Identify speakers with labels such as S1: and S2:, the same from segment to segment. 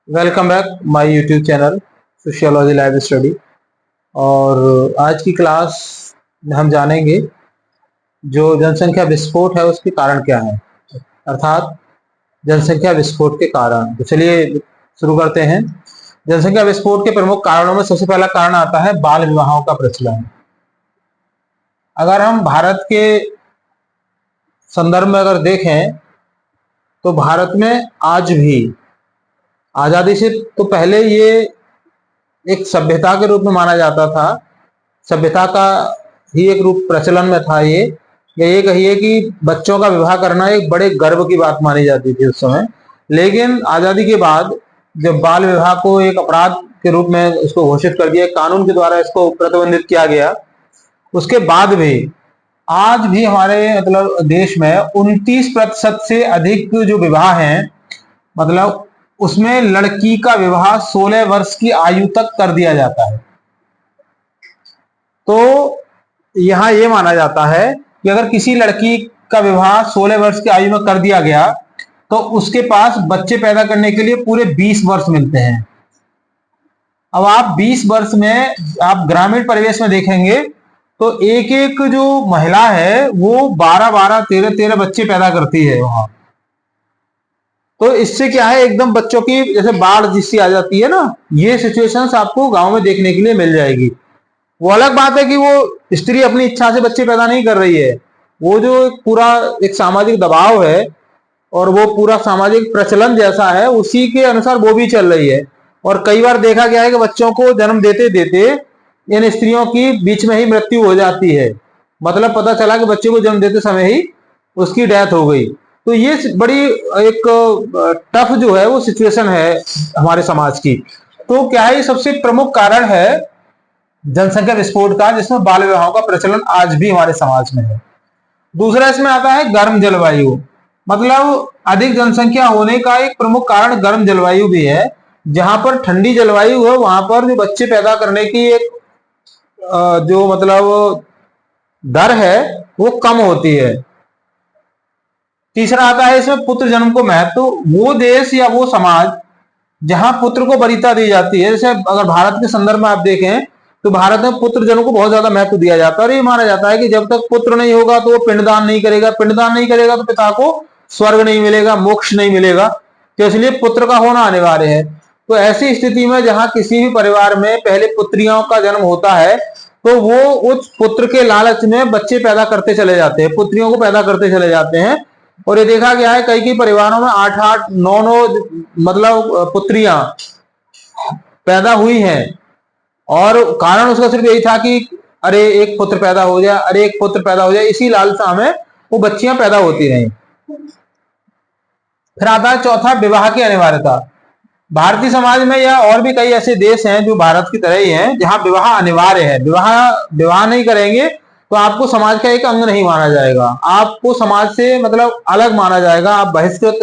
S1: Welcome back my YouTube channel sociology live study. और आज की क्लास में हम जानेंगे जो जनसंख्या विस्फोट है उसके कारण क्या है, अर्थात जनसंख्या विस्फोट के कारण। तो चलिए शुरू करते हैं। जनसंख्या विस्फोट के प्रमुख कारणों में सबसे पहला कारण आता है बाल विवाहों का प्रचलन। अगर हम भारत के संदर्भ में अगर देखें तो भारत में आज भी आजादी से तो पहले ये एक सभ्यता के रूप में माना जाता था, सभ्यता का ही एक रूप प्रचलन में था ये कहिए कि बच्चों का विवाह करना एक बड़े गर्व की बात मानी जाती थी उस समय। लेकिन आजादी के बाद जब बाल विवाह को एक अपराध के रूप में इसको घोषित कर दिया, कानून के द्वारा इसको प्रतिबंधित किया गया, उसके बाद भी आज भी हमारे मतलब देश में 29% से अधिक जो विवाह हैं, मतलब उसमें लड़की का विवाह 16 वर्ष की आयु तक कर दिया जाता है। तो यहां यह माना जाता है कि अगर किसी लड़की का विवाह 16 वर्ष की आयु में कर दिया गया तो उसके पास बच्चे पैदा करने के लिए पूरे 20 वर्ष मिलते हैं। अब आप 20 वर्ष में आप ग्रामीण परिवेश में देखेंगे तो एक एक जो महिला है वो 12-12, 13-13 बच्चे पैदा करती है वहां। तो इससे क्या है, एकदम बच्चों की जैसे बाढ़ जिससी आ जाती है ना, ये सिचुएशंस आपको गांव में देखने के लिए मिल जाएगी। वो अलग बात है कि वो स्त्री अपनी इच्छा से बच्चे पैदा नहीं कर रही है, वो जो पूरा एक सामाजिक दबाव है और वो पूरा सामाजिक प्रचलन जैसा है उसी के अनुसार वो भी चल रही है। और कई बार देखा गया है कि बच्चों को जन्म देते देते इन स्त्रियों की बीच में ही मृत्यु हो जाती है, मतलब पता चला कि बच्चे को जन्म देते समय ही उसकी डेथ हो गई। तो ये बड़ी एक टफ जो है वो सिचुएशन है हमारे समाज की। तो क्या है, ये सबसे प्रमुख कारण है जनसंख्या विस्फोट का, जिसमें बाल विवाहों का प्रचलन आज भी हमारे समाज में है। दूसरा इसमें आता है गर्म जलवायु, मतलब अधिक जनसंख्या होने का एक प्रमुख कारण गर्म जलवायु भी है। जहां पर ठंडी जलवायु है वहां पर जो बच्चे पैदा करने की एक जो मतलब दर है वो कम होती है। तीसरा आता है इसमें पुत्र जन्म को महत्व, वो देश या वो समाज जहां पुत्र को वरीयता दी जाती है, जैसे अगर भारत के संदर्भ में आप देखें तो भारत में पुत्र जन्म को बहुत ज्यादा महत्व दिया जाता है। और ये माना जाता है कि जब तक पुत्र नहीं होगा तो वो पिंडदान नहीं करेगा, पिंडदान नहीं करेगा तो पिता को स्वर्ग नहीं मिलेगा, मोक्ष नहीं मिलेगा। तो इसलिए पुत्र का होना अनिवार्य है। तो ऐसी स्थिति में जहां किसी भी परिवार में पहले पुत्रियों का जन्म होता है तो वो उस पुत्र के लालच में बच्चे पैदा करते चले जाते हैं, पुत्रियों को पैदा करते चले जाते हैं। और ये देखा गया है कई कई परिवारों में 8-8, 9-9 मतलब पुत्रियां पैदा हुई हैं। और कारण उसका सिर्फ यही था कि अरे एक पुत्र पैदा हो जाए, अरे एक पुत्र पैदा हो जाए, इसी लालसा में वो बच्चियां पैदा होती रहीं। फिर आता है चौथा, विवाह की अनिवार्यता। भारतीय समाज में या और भी कई ऐसे देश हैं जो भारत की तरह ही हैं जहां विवाह अनिवार्य है। विवाह नहीं करेंगे तो आपको समाज का एक अंग नहीं माना जाएगा, आपको समाज से मतलब अलग माना जाएगा, आप बहिष्कृत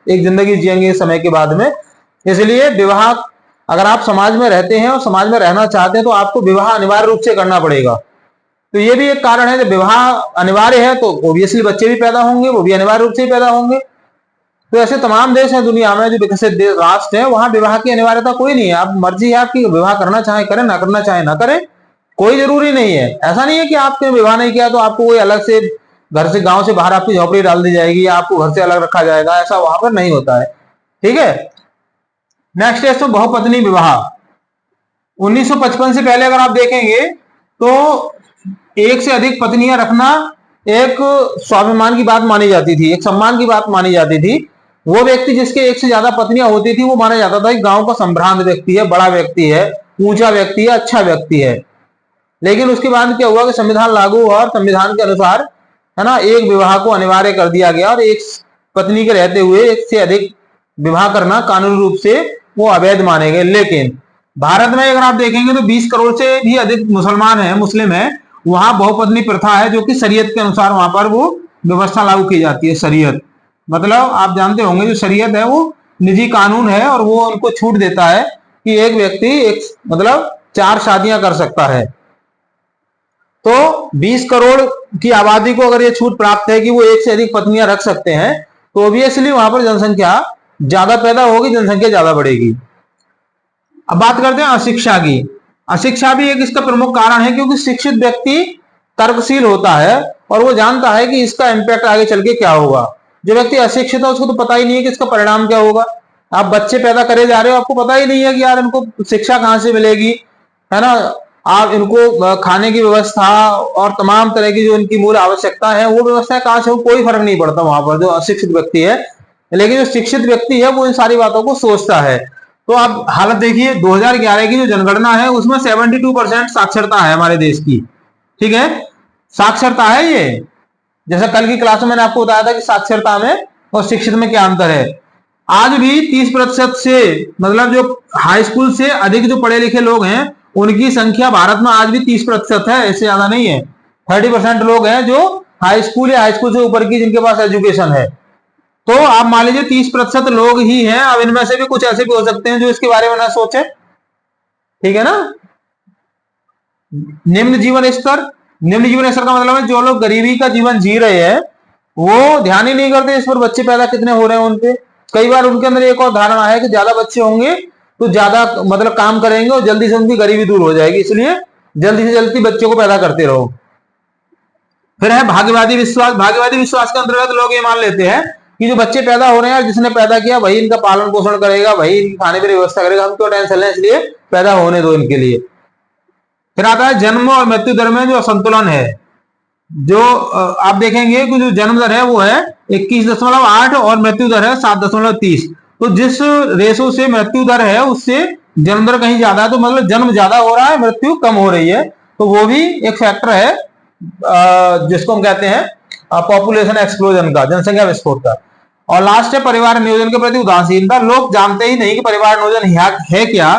S1: एक जिंदगी जिएंगे समय के बाद में। इसलिए विवाह, अगर आप समाज में रहते हैं और समाज में रहना चाहते हैं तो आपको विवाह अनिवार्य रूप से करना पड़ेगा। तो ये भी एक कारण है, जब विवाह अनिवार्य है तो ऑब्वियसली बच्चे भी पैदा होंगे, वो भी अनिवार्य रूप से ही पैदा होंगे। तो ऐसे तमाम देश हैं दुनिया में जो विकसित राष्ट्र हैं, वहां विवाह की अनिवार्यता कोई नहीं है। आप मर्जी है आपकी, विवाह करना चाहे करें, ना करना चाहे ना करें, कोई जरूरी नहीं है। ऐसा नहीं है कि आपने विवाह नहीं किया तो आपको कोई अलग से घर से, गांव से बाहर आपकी झोपड़ी डाल दी जाएगी या आपको घर से अलग रखा जाएगा, ऐसा वहां पर नहीं होता है। ठीक है। नेक्स्ट है इसमें बहुपत्नी विवाह। 1955 से पहले अगर आप देखेंगे तो एक से अधिक पत्नियां रखना एक स्वाभिमान की बात मानी जाती थी, एक सम्मान की बात मानी जाती थी। वो व्यक्ति जिसके एक से ज्यादा पत्नियां होती थी वो माना जाता था कि गांव का संभ्रांत व्यक्ति है, बड़ा व्यक्ति है, ऊंचा व्यक्ति है, अच्छा व्यक्ति है। लेकिन उसके बाद क्या हुआ कि संविधान लागू हुआ और संविधान के अनुसार है ना एक विवाह को अनिवार्य कर दिया गया और एक पत्नी के रहते हुए एक से अधिक विवाह करना कानूनी रूप से वो अवैध माने गए। लेकिन भारत में अगर आप देखेंगे तो 20 करोड़ से भी अधिक मुसलमान हैं, मुस्लिम हैं, वहां बहुपत्नी प्रथा है जो कि शरीयत के अनुसार वहां पर वो व्यवस्था लागू की जाती है। शरीयत मतलब आप जानते होंगे जो शरीयत है वो निजी कानून है और वो उनको छूट देता है कि एक व्यक्ति एक मतलब 4 शादियां कर सकता है। तो 20 करोड़ की आबादी को अगर ये छूट प्राप्त है कि वो एक से अधिक पत्नियां रख सकते हैं तो ऑब्वियसली वहां पर जनसंख्या ज्यादा पैदा होगी, जनसंख्या ज्यादा बढ़ेगी। अब बात करते हैं अशिक्षा की। अशिक्षा भी एक इसका प्रमुख कारण है, क्योंकि शिक्षित व्यक्ति तर्कशील होता है और वो जानता है कि इसका इम्पैक्ट आगे चल के क्या होगा। जो व्यक्ति अशिक्षित है उसको तो पता ही नहीं है कि इसका परिणाम क्या होगा। आप बच्चे पैदा करे जा रहे हो, आपको पता ही नहीं है कि यार इनको शिक्षा कहाँ से मिलेगी, है ना। आप इनको खाने की व्यवस्था और तमाम तरह की जो इनकी मूल आवश्यकता है वो व्यवस्था कहाँ से हो, कोई फर्क नहीं पड़ता वहां पर जो अशिक्षित व्यक्ति है। लेकिन जो शिक्षित व्यक्ति है वो इन सारी बातों को सोचता है। तो आप हालत देखिए, 2011 की जो जनगणना है उसमें 72% साक्षरता है हमारे देश की। ठीक है, साक्षरता है ये। जैसा कल की क्लास में मैंने आपको बताया था कि साक्षरता में और शिक्षित में क्या अंतर है। आज भी 30% से, मतलब जो हाई स्कूल से अधिक जो पढ़े लिखे लोग हैं उनकी संख्या भारत में आज भी 30% है, इससे ज्यादा नहीं है। 30% लोग हैं जो हाई स्कूल या हाई स्कूल से ऊपर की जिनके पास एजुकेशन है। तो आप मान लीजिए 30% लोग ही हैं। अब इनमें से भी कुछ ऐसे भी हो सकते हैं जो इसके बारे में ना सोचे। ठीक है ना। निम्न जीवन स्तर, निम्न जीवन स्तर का मतलब है जो लोग गरीबी का जीवन जी रहे हैं वो ध्यान ही नहीं करते इस पर बच्चे पैदा कितने हो रहे हैं उनके। कई बार उनके अंदर एक और धारणा है कि ज्यादा बच्चे होंगे तो ज्यादा मतलब काम करेंगे और जल्दी से उनकी गरीबी दूर हो जाएगी, इसलिए जल्दी से जल्दी बच्चों को पैदा करते रहो। फिर है भाग्यवादी विश्वास। भाग्यवादी विश्वास के अंतर्गत लोग ये मान लेते हैं कि जो बच्चे पैदा हो रहे हैं, जिसने पैदा किया वही इनका पालन पोषण करेगा, वही इनकी खाने पीने की व्यवस्था करेगा, हम क्यों टेंशन लें, इसलिए पैदा होने दो इनके लिए। फिर आता है जन्म और मृत्यु दर में जो असंतुलन है। जो आप देखेंगे कि जो जन्म दर है वो है 21.8 और मृत्यु दर है 7.30। तो जिस रेशो से मृत्यु दर है उससे जन्म दर कहीं ज्यादा है, तो मतलब जन्म ज्यादा हो रहा है, मृत्यु कम हो रही है। तो वो भी एक फैक्टर है जिसको हम कहते हैं पॉपुलेशन एक्सप्लोजन का, जनसंख्या विस्फोट का। और लास्ट है परिवार नियोजन के प्रति उदासीनता। लोग जानते ही नहीं कि परिवार नियोजन है क्या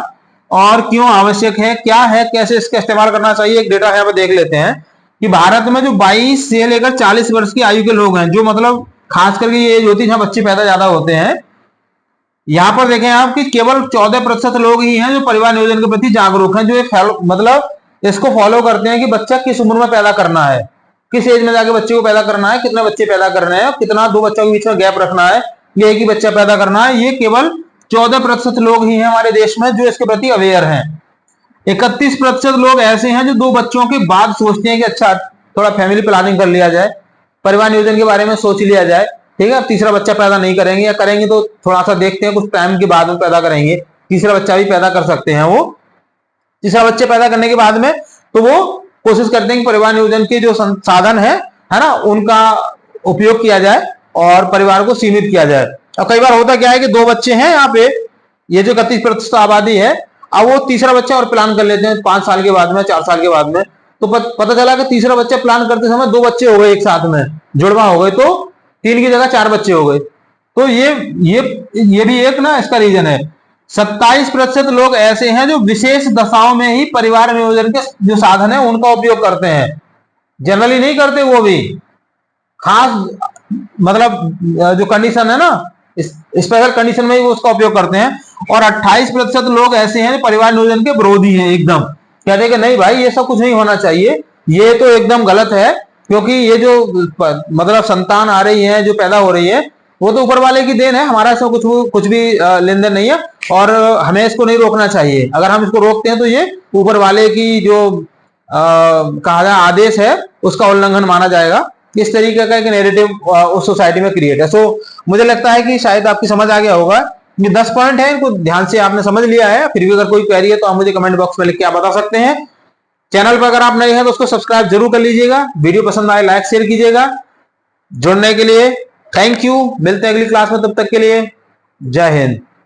S1: और क्यों आवश्यक है, क्या है, कैसे इसका इस्तेमाल करना चाहिए। एक डेटा यहाँ पे देख लेते हैं कि भारत में जो 22 से लेकर 40 वर्ष की आयु के लोग हैं, जो मतलब खास करके ये एज होती है जहां बच्चे पैदा ज्यादा होते हैं, यहां पर देखें आप कि केवल 14% लोग ही हैं जो परिवार नियोजन के प्रति जागरूक हैं, जो ये मतलब इसको फॉलो करते हैं कि बच्चा किस उम्र में पैदा करना है, किस एज में जाके बच्चे को पैदा करना है, कितने बच्चे पैदा करने हैं, कितना दो बच्चों के बीच में गैप रखना है, ये एक ही बच्चा पैदा करना है। ये केवल 14% लोग ही हैं हमारे देश में जो इसके प्रति अवेयर हैं। 31% लोग ऐसे हैं जो 2 बच्चों के बाद सोचते हैं कि अच्छा थोड़ा फैमिली प्लानिंग कर लिया जाए, परिवार नियोजन के बारे में सोच लिया जाए। ठीक है, तीसरा बच्चा पैदा नहीं करेंगे या करेंगे तो थोड़ा सा देखते हैं, कुछ टाइम के बाद में पैदा करेंगे। तीसरा बच्चा भी पैदा कर सकते हैं वो। तीसरा बच्चे पैदा करने के बाद में तो वो कोशिश करते हैं कि परिवार नियोजन के जो साधन है ना, उनका उपयोग किया जाए और परिवार को सीमित किया जाए। और कई बार होता क्या है कि 2 बच्चे हैं यहाँ पे, ये जो 31% आबादी है, अब वो तीसरा बच्चा और प्लान कर लेते हैं 5 साल के बाद में, 4 साल के बाद में। तो पता चला कि तीसरा बच्चा प्लान करते समय 2 बच्चे हो गए एक साथ में, जुड़वा हो गए, तो 3 की जगह 4 बच्चे हो गए। तो ये भी एक ना इसका रीजन है। 27% लोग ऐसे हैं जो विशेष दशाओं में ही परिवार नियोजन के जो साधन है उनका उपयोग करते हैं, जनरली नहीं करते। वो भी खास मतलब जो कंडीशन है ना, स्पेशल कंडीशन में ही वो उसका उपयोग करते हैं। और 28% लोग ऐसे हैं जो परिवार नियोजन के विरोधी हैं, एकदम कहते हैं कि नहीं भाई ये सब कुछ नहीं होना चाहिए, ये तो एकदम गलत है, क्योंकि ये जो मतलब संतान आ रही है, जो पैदा हो रही है, वो तो ऊपर वाले की देन है, हमारा इसमें कुछ भी लेन देन नहीं है और हमें इसको नहीं रोकना चाहिए। अगर हम इसको रोकते हैं तो ये ऊपर वाले की जो कहा जाए आदेश है उसका उल्लंघन माना जाएगा। इस तरीके का एक नैरेटिव उस सोसाइटी में क्रिएट है। सो मुझे लगता है कि शायद आपकी समझ आ गया होगा। ये 10 पॉइंट है, इनको ध्यान से आपने समझ लिया है। फिर भी अगर कोई क्वेरी है तो आप मुझे कमेंट बॉक्स में लिख के आप बता सकते हैं। चैनल पर अगर आप नए हैं तो उसको सब्सक्राइब जरूर कर लीजिएगा, वीडियो पसंद आए लाइक शेयर कीजिएगा। जुड़ने के लिए थैंक यू, मिलते हैं अगली क्लास में, तब तक के लिए जय हिंद।